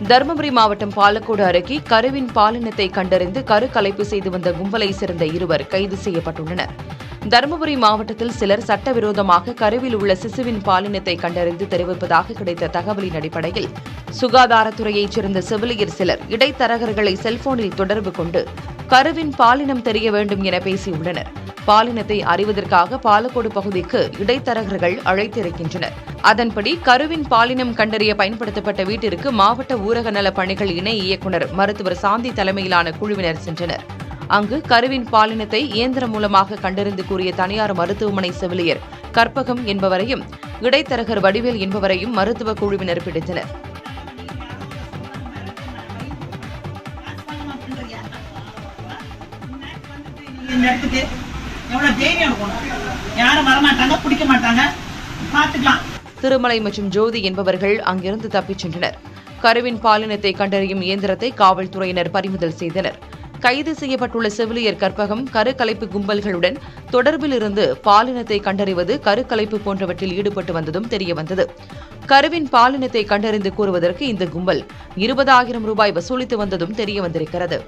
தருமபுரி மாவட்டம் பாலக்கோடு அருகே கருவின் பாலினத்தை கண்டறிந்து கருக்கலைப்பு செய்து வந்த கும்பலை சேர்ந்த இருவர் கைது செய்யப்பட்டுள்ளனர். தருமபுரி மாவட்டத்தில் சிலர் சட்டவிரோதமாக கருவில் உள்ள சிசுவின் பாலினத்தை கண்டறிந்து தெரிவிப்பதாக கிடைத்த தகவலின் அடிப்படையில் சுகாதாரத்துறையைச் சேர்ந்த செவிலியர் சிலர் இடைத்தரகர்களை செல்போனில் தொடர்பு கொண்டு கருவின் பாலினம் தெரிய வேண்டும் என பேசியுள்ளனர். பாலினத்தை அறிவதற்காக பாலக்கோடு பகுதிக்கு இடைத்தரகர்கள் அழைத்திருக்கின்றனர். அதன்படி கருவின் பாலினம் கண்டறிய பயன்படுத்தப்பட்ட வீட்டிற்கு மாவட்ட ஊரக நல பணிகள் இணை இயக்குநர் மருத்துவர் சாந்தி தலைமையிலான குழுவினர் சென்றனர். அங்கு கருவின் பாலினத்தை இயந்திரம் மூலமாக கண்டறிந்து கூறிய தனியார் மருத்துவமனை செவிலியர் கற்பகம் என்பவரையும் இடைத்தரகர் வடிவேல் என்பவரையும் மருத்துவ குழுவினர் பிடித்தனர். திருமலை மற்றும் ஜோதி என்பவர்கள் அங்கிருந்து தப்பிச் சென்றனர். கருவின் பாலினத்தை கண்டறியும் இயந்திரத்தை காவல்துறையினர் பறிமுதல் செய்தனர். கைது செய்யப்பட்டுள்ள செவிலியர் கற்பகம் கருக்கலைப்பு கும்பல்களுடன் தொடர்பில் இருந்து பாலினத்தை கண்டறிவது, கருக்கலைப்பு போன்றவற்றில் ஈடுபட்டு வந்ததும் தெரியவந்தது. கருவின் பாலினத்தை கண்டறிந்து கூறுவதற்கு இந்த கும்பல் 20,000 ரூபாய் வசூலித்து வந்ததும் தெரியவந்திருக்கிறது.